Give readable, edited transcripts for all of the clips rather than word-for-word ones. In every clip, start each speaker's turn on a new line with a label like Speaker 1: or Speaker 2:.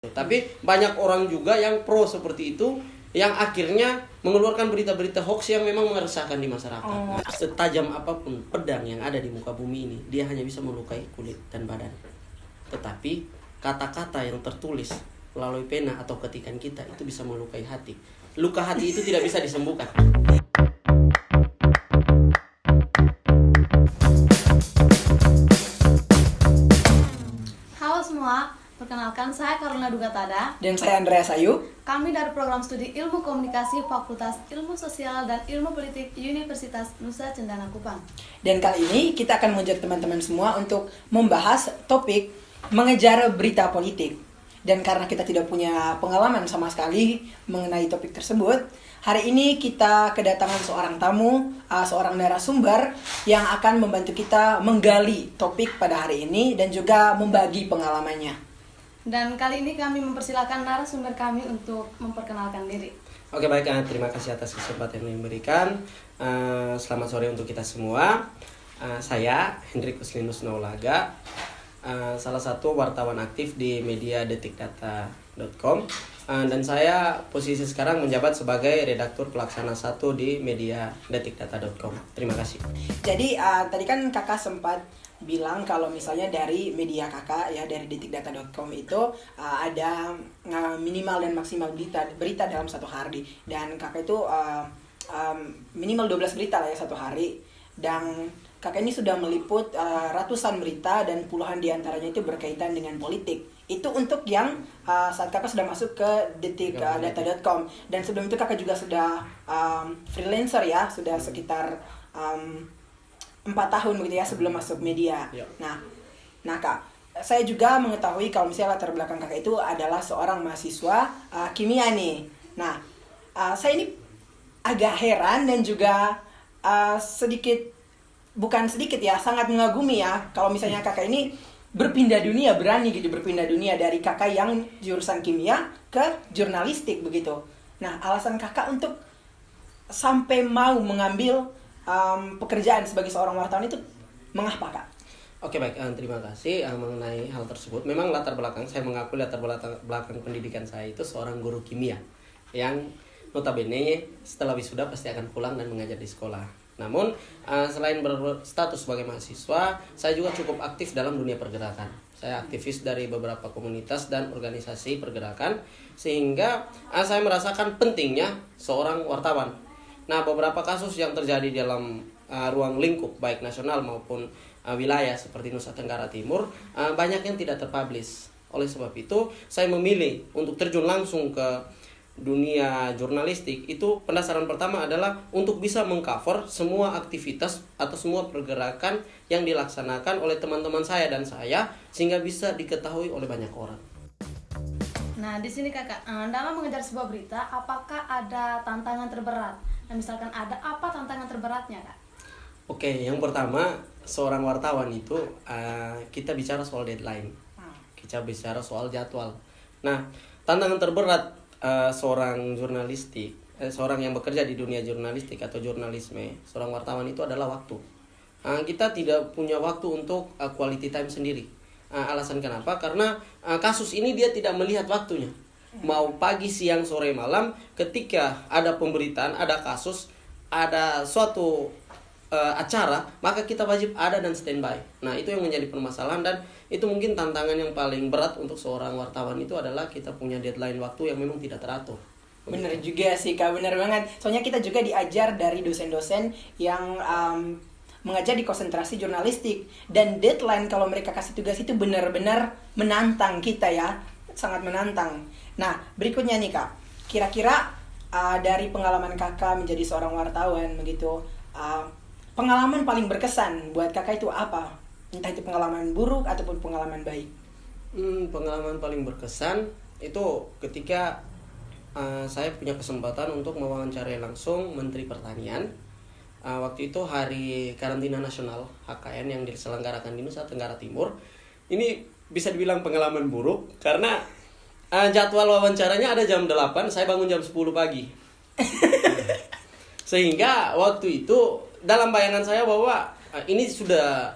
Speaker 1: Tapi banyak orang juga yang pro seperti itu, yang akhirnya mengeluarkan berita-berita hoax yang memang meresahkan di masyarakat. Setajam apapun pedang yang ada di muka bumi ini, dia hanya bisa melukai kulit dan badan. Tetapi kata-kata yang tertulis melalui pena atau ketikan kita itu bisa melukai hati. Luka hati itu tidak bisa disembuhkan.
Speaker 2: Halo semua, perkenalkan saya Karuna Dugatada.
Speaker 3: Dan saya Andreas Ayu.
Speaker 2: Kami dari program studi Ilmu Komunikasi Fakultas Ilmu Sosial dan Ilmu Politik Universitas Nusa Cendana Kupang.
Speaker 3: Dan kali ini kita akan mengajak teman-teman semua untuk membahas topik mengejar berita politik. Dan karena kita tidak punya pengalaman sama sekali mengenai topik tersebut, hari ini kita kedatangan seorang tamu, seorang narasumber yang akan membantu kita menggali topik pada hari ini dan juga membagi pengalamannya.
Speaker 2: Dan kali ini kami mempersilahkan narasumber kami untuk memperkenalkan diri.
Speaker 1: Oke, baik, terima kasih atas kesempatan yang diberikan. Selamat sore untuk kita semua. Saya Hendrikus Linus Naulaga, salah satu wartawan aktif di media detikdata.com, dan saya posisi sekarang menjabat sebagai redaktur pelaksana 1 di media detikdata.com. Terima kasih.
Speaker 3: Jadi tadi kan kakak sempat bilang kalau misalnya dari media kakak ya, dari detikdata.com itu ada minimal dan maksimal berita dalam satu hari, dan kakak itu minimal 12 berita lah ya satu hari, dan kakak ini sudah meliput ratusan berita dan puluhan diantaranya itu berkaitan dengan politik. Itu untuk yang saat kakak sudah masuk ke detikdata.com, dan sebelum itu kakak juga sudah freelancer ya, sudah sekitar 4 tahun begitu ya sebelum masuk media. Nah kak, saya juga mengetahui kalau misalnya latar belakang kakak itu adalah seorang mahasiswa kimia nih. Nah, saya ini agak heran dan juga bukan sedikit ya, sangat mengagumi ya kalau misalnya kakak ini berani berpindah dunia dari kakak yang jurusan kimia ke jurnalistik begitu. Nah, alasan kakak untuk sampai mau mengambil pekerjaan sebagai seorang wartawan itu mengapa kak?
Speaker 1: Oke, baik, terima kasih mengenai hal tersebut. Memang latar belakang, saya mengakui latar belakang pendidikan saya itu seorang guru kimia yang notabene setelah wisuda pasti akan pulang dan mengajar di sekolah. Namun selain berstatus sebagai mahasiswa, saya juga cukup aktif dalam dunia pergerakan. Saya aktivis dari beberapa komunitas dan organisasi pergerakan, sehingga saya merasakan pentingnya seorang wartawan. Nah, beberapa kasus yang terjadi dalam ruang lingkup baik nasional maupun wilayah seperti Nusa Tenggara Timur banyak yang tidak terpublish. Oleh sebab itu, saya memilih untuk terjun langsung ke dunia jurnalistik. Itu pendasaran pertama adalah untuk bisa mengcover semua aktivitas atau semua pergerakan yang dilaksanakan oleh teman-teman saya dan saya, sehingga bisa diketahui oleh banyak orang.
Speaker 2: Nah, di sini kakak, dalam mengejar sebuah berita, apakah ada tantangan terberat? Nah, misalkan ada, apa tantangan terberatnya kak?
Speaker 1: Oke, yang pertama, seorang wartawan itu kita bicara soal deadline, kita bicara soal jadwal. Nah, tantangan terberat seorang jurnalistik, seorang yang bekerja di dunia jurnalistik atau jurnalisme, seorang wartawan itu adalah waktu. Kita tidak punya waktu untuk quality time sendiri. Alasan kenapa? Karena kasus ini dia tidak melihat waktunya. Mau pagi, siang, sore, malam, ketika ada pemberitaan, ada kasus, ada suatu acara, maka kita wajib ada dan standby. Nah, itu yang menjadi permasalahan, dan itu mungkin tantangan yang paling berat untuk seorang wartawan itu adalah kita punya deadline waktu yang memang tidak teratur.
Speaker 3: Bener juga sih kak, bener banget. Soalnya kita juga diajar dari dosen-dosen yang mengajar di konsentrasi jurnalistik, dan deadline kalau mereka kasih tugas itu benar-benar menantang kita ya, sangat menantang. Nah, berikutnya nih kak, kira-kira dari pengalaman kakak menjadi seorang wartawan begitu, pengalaman paling berkesan buat kakak itu apa? Entah itu pengalaman buruk ataupun pengalaman baik.
Speaker 1: Pengalaman paling berkesan itu ketika saya punya kesempatan untuk mewawancarai langsung Menteri Pertanian. Waktu itu hari karantina nasional HKN yang diselenggarakan di Nusa Tenggara Timur. Ini bisa dibilang pengalaman buruk karena jadwal wawancaranya ada jam 8, saya bangun jam 10 pagi. Sehingga waktu itu dalam bayangan saya bahwa ini sudah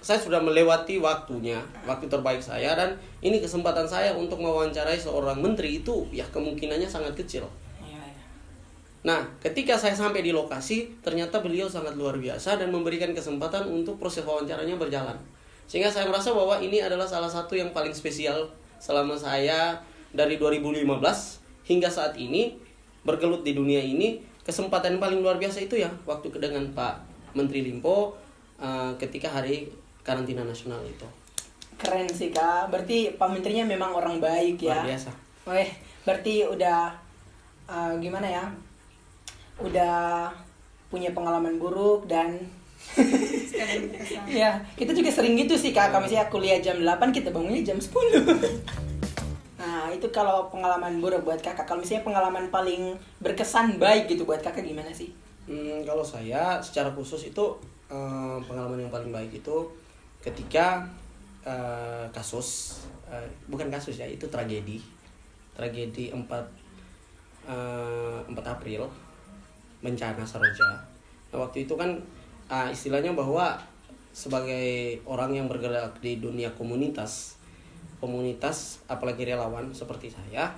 Speaker 1: saya sudah melewati waktunya, waktu terbaik saya, dan ini kesempatan saya untuk mewawancarai seorang menteri itu ya kemungkinannya sangat kecil.
Speaker 3: Iya, iya.
Speaker 1: Nah, ketika saya sampai di lokasi, ternyata beliau sangat luar biasa dan memberikan kesempatan untuk proses wawancaranya berjalan. Sehingga saya merasa bahwa ini adalah salah satu yang paling spesial selama saya dari 2015 hingga saat ini bergelut di dunia ini. Kesempatan yang paling luar biasa itu ya waktu dengan Pak Menteri Limpo ketika hari karantina nasional itu.
Speaker 3: Keren sih Kak, berarti Pak Menterinya memang orang baik ya.
Speaker 1: Luar biasa.
Speaker 3: Weh, berarti udah gimana ya? Udah punya pengalaman buruk dan
Speaker 2: Sekali berkesan.
Speaker 3: ya, kita juga sering gitu sih Kak. Kalau misalnya kuliah jam 8, kita bangunnya jam 10. Nah, itu kalau pengalaman buruk buat Kakak. Kalau misalnya pengalaman paling berkesan baik gitu buat Kakak gimana sih?
Speaker 1: Kalau saya secara khusus itu pengalaman yang paling baik itu ketika bukan kasus ya, itu tragedi 4 April bencana Saroja. Nah, waktu itu kan istilahnya bahwa sebagai orang yang bergerak di dunia komunitas apalagi relawan seperti saya,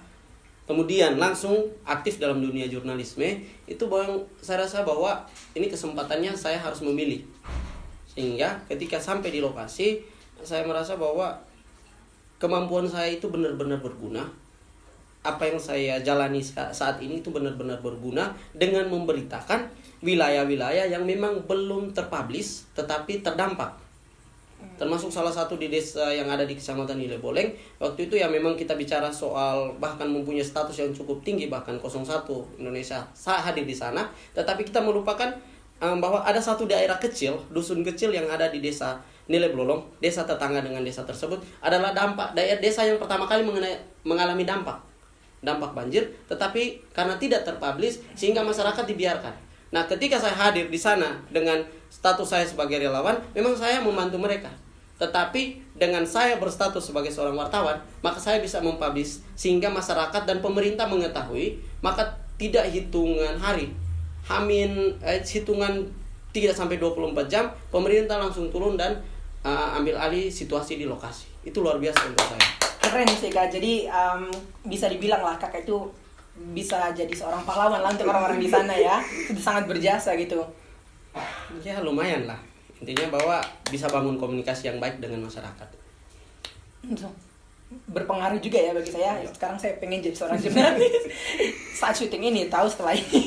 Speaker 1: kemudian langsung aktif dalam dunia jurnalisme, itu saya rasa bahwa ini kesempatannya saya harus memilih. Sehingga ketika sampai di lokasi, saya merasa bahwa kemampuan saya itu benar-benar berguna. Apa yang saya jalani saat ini itu benar-benar berguna dengan memberitakan wilayah-wilayah yang memang belum terpublish tetapi terdampak. Termasuk salah satu di desa yang ada di Kecamatan Nileboleng. Waktu itu ya memang kita bicara soal bahkan mempunyai status yang cukup tinggi, bahkan 01 Indonesia hadir di sana. Tetapi kita melupakan bahwa ada satu daerah kecil, dusun kecil yang ada di desa Nileboleng, desa tetangga dengan desa tersebut adalah desa yang pertama kali mengalami dampak banjir, tetapi karena tidak terpublish sehingga masyarakat dibiarkan. Nah, ketika saya hadir di sana dengan status saya sebagai relawan, memang saya membantu mereka. Tetapi dengan saya berstatus sebagai seorang wartawan, maka saya bisa mempublish sehingga masyarakat dan pemerintah mengetahui, maka tidak hitungan hari, hitungan 3 sampai 24 jam, pemerintah langsung turun dan ambil alih situasi di lokasi. Itu luar biasa untuk saya.
Speaker 3: Keren sih Kak, jadi bisa dibilang lah Kakak itu bisa jadi seorang pahlawan lah untuk orang-orang di sana ya. Itu sangat berjasa gitu.
Speaker 1: Ya lumayan lah. Intinya bahwa bisa bangun komunikasi yang baik dengan masyarakat.
Speaker 3: Berpengaruh juga ya bagi saya. Sekarang saya pengen jadi seorang jurnalis. Saat syuting ini, tahu setelah ini.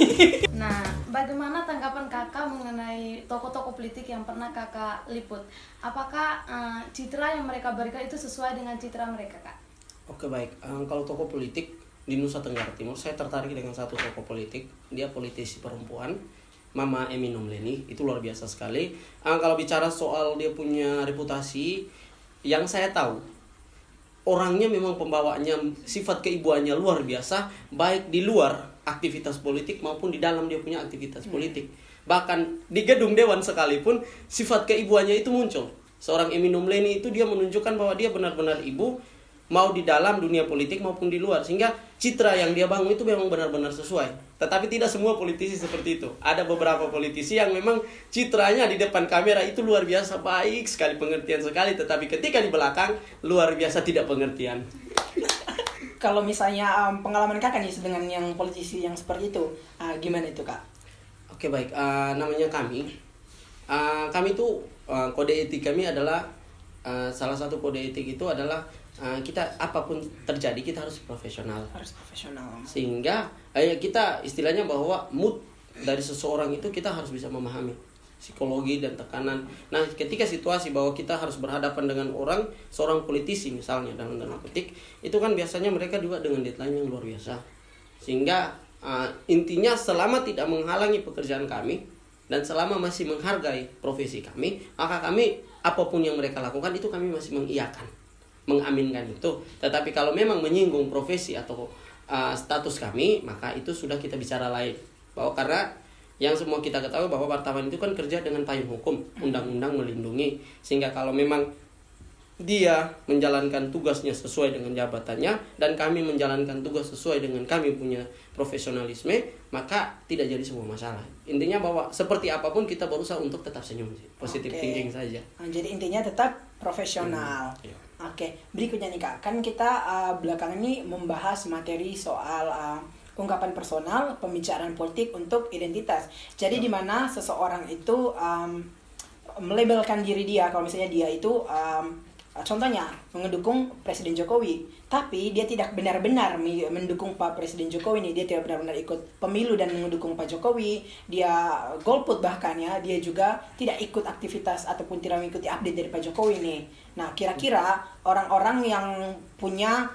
Speaker 2: Nah, bagaimana tanggapan kakak mengenai tokoh-tokoh politik yang pernah kakak liput? Apakah citra yang mereka berikan itu sesuai dengan citra mereka, Kak?
Speaker 1: Oke baik, kalau tokoh politik di Nusa Tenggara Timur, saya tertarik dengan satu tokoh politik. Dia politisi perempuan, Mama Emi Nomleni. Itu luar biasa sekali. Kalau bicara soal dia punya reputasi, yang saya tahu orangnya memang pembawaannya, sifat keibuannya luar biasa, baik di luar aktivitas politik maupun di dalam dia punya aktivitas politik. Bahkan di gedung dewan sekalipun sifat keibuannya itu muncul. Seorang Emi Nomleni itu dia menunjukkan bahwa dia benar-benar ibu, mau di dalam dunia politik maupun di luar, sehingga citra yang dia bangun itu memang benar-benar sesuai. Tetapi tidak semua politisi seperti itu. Ada beberapa politisi yang memang citranya di depan kamera itu luar biasa baik sekali, pengertian sekali, tetapi ketika di belakang luar biasa tidak pengertian.
Speaker 3: Kalau misalnya pengalaman Kakak nih dengan yang politisi yang seperti itu, gimana itu Kak?
Speaker 1: Oke baik, namanya kami itu kode etik kami adalah salah satu kode etik itu adalah kita apapun terjadi kita harus profesional.
Speaker 3: Harus profesional.
Speaker 1: Sehingga kita istilahnya bahwa mood dari seseorang itu kita harus bisa memahami psikologi dan tekanan. Nah, ketika situasi bahwa kita harus berhadapan dengan seorang politisi misalnya dalam tanda petik, itu kan biasanya mereka juga dengan deadline yang luar biasa. Sehingga intinya selama tidak menghalangi pekerjaan kami dan selama masih menghargai profesi kami, maka kami apapun yang mereka lakukan itu kami masih mengiyakan, mengaminkan itu. Tetapi kalau memang menyinggung profesi atau status kami, maka itu sudah kita bicara lain. Bahwa karena yang semua kita ketahui bahwa wartawan itu kan kerja dengan payung hukum, undang-undang melindungi. Sehingga kalau memang dia menjalankan tugasnya sesuai dengan jabatannya dan kami menjalankan tugas sesuai dengan kami punya profesionalisme, maka tidak jadi sebuah masalah. Intinya bahwa seperti apapun kita berusaha untuk tetap senyum, positive thinking saja.
Speaker 3: Jadi intinya tetap profesional.
Speaker 1: Iya.
Speaker 3: Oke, berikutnya nih Kak, kan kita belakangan ini membahas materi soal ungkapan personal, pembicaraan politik untuk identitas. Jadi di mana seseorang itu melabelkan diri dia, kalau misalnya dia itu contohnya mendukung Presiden Jokowi, tapi dia tidak benar-benar mendukung Pak Presiden Jokowi nih, dia tidak benar-benar ikut pemilu dan mendukung Pak Jokowi, dia golput bahkan ya, dia juga tidak ikut aktivitas ataupun tidak mengikuti update dari Pak Jokowi nih. Nah, kira-kira orang-orang yang punya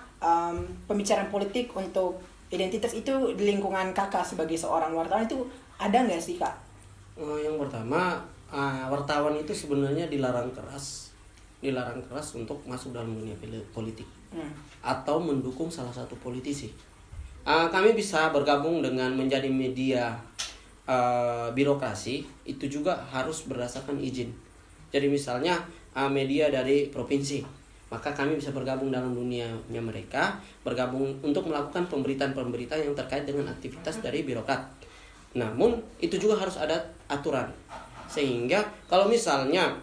Speaker 3: pembicaraan politik untuk identitas itu di lingkungan Kakak sebagai seorang wartawan itu ada nggak sih Kak?
Speaker 1: Yang pertama, wartawan itu sebenarnya dilarang keras untuk masuk dalam dunia politik atau mendukung salah satu politisi. Kami bisa bergabung dengan menjadi media birokrasi, itu juga harus berdasarkan izin. Jadi misalnya media dari provinsi, maka kami bisa bergabung dalam dunianya mereka, bergabung untuk melakukan pemberitaan-pemberitaan yang terkait dengan aktivitas dari birokrat. Namun itu juga harus ada aturan, sehingga kalau misalnya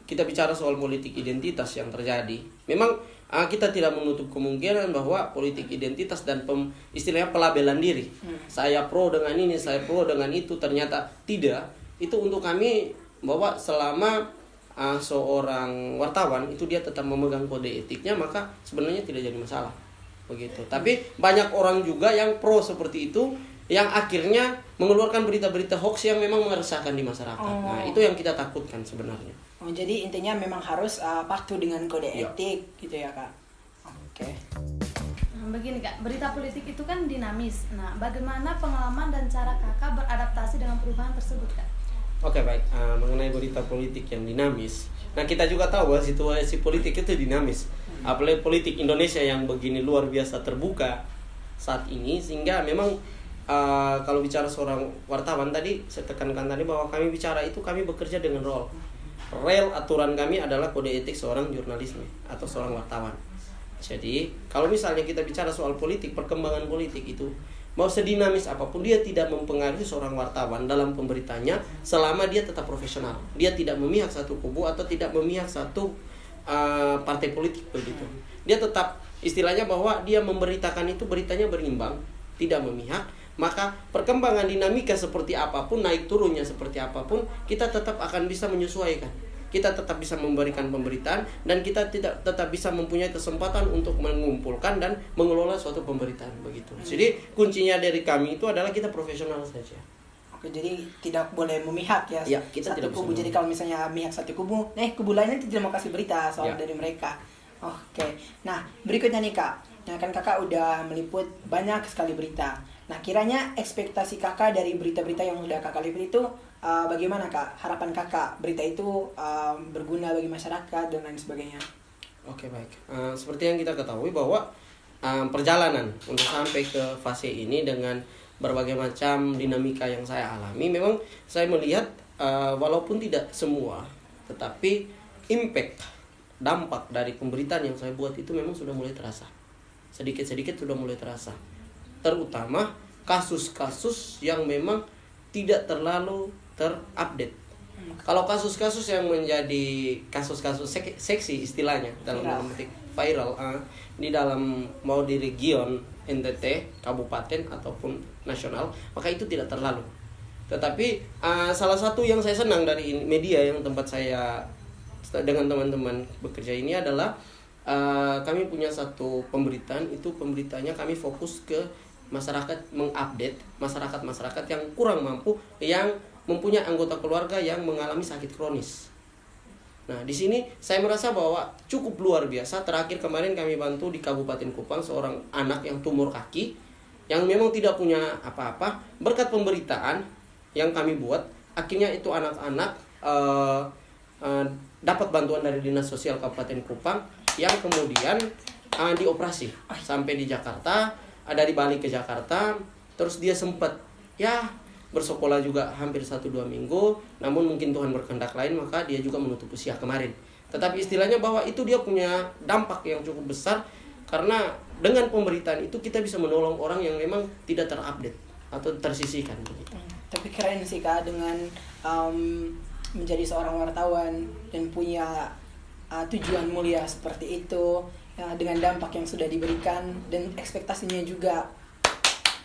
Speaker 1: kita bicara soal politik identitas yang terjadi, memang kita tidak menutup kemungkinan bahwa politik identitas dan istilahnya pelabelan diri, saya pro dengan ini, saya pro dengan itu, ternyata tidak. Itu untuk kami bahwa selama seorang wartawan itu dia tetap memegang kode etiknya, maka sebenarnya tidak jadi masalah begitu. Tapi banyak orang juga yang pro seperti itu, yang akhirnya mengeluarkan berita-berita hoax yang memang meresahkan di masyarakat. Nah, itu yang kita takutkan sebenarnya.
Speaker 3: Jadi intinya memang harus patuh dengan kode etik gitu ya Kak. Oke.
Speaker 2: Begini Kak, berita politik itu kan dinamis. Nah, bagaimana pengalaman dan cara Kakak beradaptasi dengan perubahan tersebut Kak?
Speaker 1: Oke, baik. Mengenai berita politik yang dinamis, nah kita juga tahu bahwa situasi politik itu dinamis. Apalagi politik Indonesia yang begini luar biasa terbuka saat ini, sehingga memang kalau bicara seorang wartawan tadi, saya tekankan tadi bahwa kami bicara itu kami bekerja dengan real aturan kami adalah kode etik seorang jurnalisme atau seorang wartawan. Jadi kalau misalnya kita bicara soal politik, perkembangan politik itu mau sedinamis apapun, dia tidak mempengaruhi seorang wartawan dalam pemberitanya selama dia tetap profesional. Dia tidak memihak satu kubu atau tidak memihak satu partai politik begitu. Dia tetap istilahnya bahwa dia memberitakan itu beritanya berimbang, tidak memihak. Maka perkembangan dinamika seperti apapun, naik turunnya seperti apapun, kita tetap akan bisa menyesuaikan. Kita tetap bisa memberikan pemberitaan dan kita tetap bisa mempunyai kesempatan untuk mengumpulkan dan mengelola suatu pemberitaan begitu. Jadi kuncinya dari kami itu adalah kita profesional saja.
Speaker 3: Oke, jadi tidak boleh memihak ya.
Speaker 1: Ya, kita
Speaker 3: satu
Speaker 1: tidak
Speaker 3: kubu.
Speaker 1: bisa
Speaker 3: Jadi kalau misalnya memihak satu kubu, kubu lainnya tidak mau kasih berita soal dari mereka. Oke. Nah, berikutnya nih Kak. Nah, kan Kakak udah meliput banyak sekali berita. Nah, kiranya ekspektasi Kakak dari berita-berita yang sudah Kakak liput itu bagaimana Kak? Harapan Kakak berita itu berguna bagi masyarakat dan lain sebagainya.
Speaker 1: Oke, baik. Seperti yang kita ketahui bahwa perjalanan untuk sampai ke fase ini dengan berbagai macam dinamika yang saya alami, memang saya melihat walaupun tidak semua, tetapi dampak dari pemberitaan yang saya buat itu memang sudah mulai terasa. Sedikit-sedikit sudah mulai terasa. Terutama kasus-kasus yang memang tidak terlalu terupdate. Kalau kasus-kasus yang menjadi kasus-kasus seksi istilahnya dalam petik viral di dalam mau di region NTT, kabupaten ataupun nasional, maka itu tidak terlalu. Tetapi salah satu yang saya senang dari media yang tempat saya dengan teman-teman bekerja ini adalah kami punya satu pemberitaan, itu pemberitaannya kami fokus ke masyarakat, mengupdate masyarakat yang kurang mampu, yang mempunyai anggota keluarga yang mengalami sakit kronis. Nah, di sini saya merasa bahwa cukup luar biasa. Terakhir kemarin kami bantu di Kabupaten Kupang seorang anak yang tumor kaki, yang memang tidak punya apa-apa. Berkat pemberitaan yang kami buat, akhirnya itu anak-anak dapat bantuan dari Dinas Sosial Kabupaten Kupang, yang kemudian dioperasi sampai di Jakarta, dari Bali ke Jakarta. Terus dia sempat bersekolah juga hampir 1-2 minggu, namun mungkin Tuhan berkehendak lain, maka dia juga menutup usia kemarin. Tetapi istilahnya bahwa itu dia punya dampak yang cukup besar, karena dengan pemberitaan itu kita bisa menolong orang yang memang tidak terupdate atau tersisihkan begitu.
Speaker 3: Tapi keren sih Kak, dengan menjadi seorang wartawan dan punya tujuan mulia seperti itu, ya, dengan dampak yang sudah diberikan dan ekspektasinya juga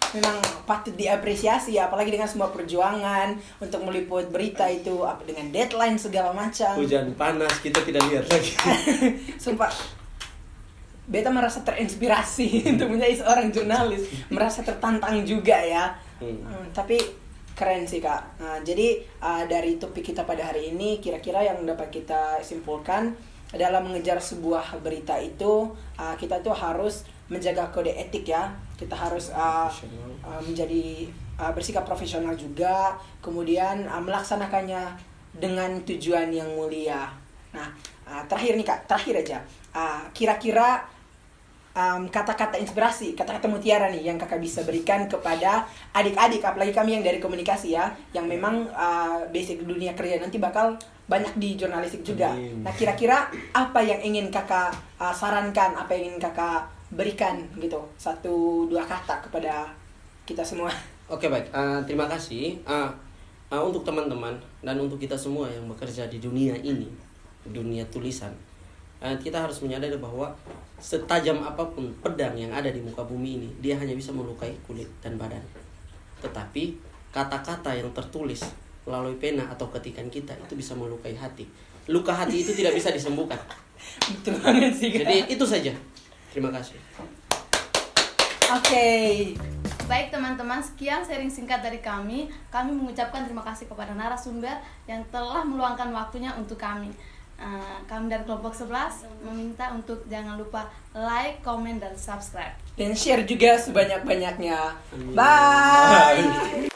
Speaker 3: memang patut diapresiasi, apalagi dengan semua perjuangan untuk meliput berita itu dengan deadline segala macam.
Speaker 1: Hujan panas kita tidak lihat lagi.
Speaker 3: Sumpah, beta merasa terinspirasi untuk menjadi seorang jurnalis, merasa tertantang juga ya. Tapi keren sih Kak. Jadi dari topik kita pada hari ini, kira-kira yang dapat kita simpulkan dalam mengejar sebuah berita itu, kita tuh harus menjaga kode etik ya. Kita harus menjadi bersikap profesional juga, kemudian melaksanakannya dengan tujuan yang mulia. Nah, terakhir nih Kak, terakhir aja. Kira-kira kata-kata inspirasi, kata-kata mutiara nih yang Kakak bisa berikan kepada adik-adik, apalagi kami yang dari komunikasi ya, yang memang basic dunia kerja nanti bakal banyak di jurnalistik juga. Nah, kira-kira apa yang ingin Kakak sarankan, apa yang ingin Kakak berikan gitu, 1-2 kata kepada kita semua.
Speaker 1: Oke, baik. Terima kasih untuk teman-teman dan untuk kita semua yang bekerja di dunia ini, dunia tulisan. Kita harus menyadari bahwa setajam apapun pedang yang ada di muka bumi ini, dia hanya bisa melukai kulit dan badan. Tetapi kata-kata yang tertulis melalui pena atau ketikan kita itu bisa melukai hati. Luka hati itu tidak bisa disembuhkan.
Speaker 3: Betul banget sih Kak.
Speaker 1: Jadi itu saja. Terima kasih.
Speaker 3: Oke.
Speaker 2: Baik teman-teman, sekian sharing singkat dari kami. Kami mengucapkan terima kasih kepada narasumber yang telah meluangkan waktunya untuk kami. Kami dari kelompok 11 meminta untuk jangan lupa like, komen, dan subscribe.
Speaker 3: Dan share juga sebanyak-banyaknya. Bye.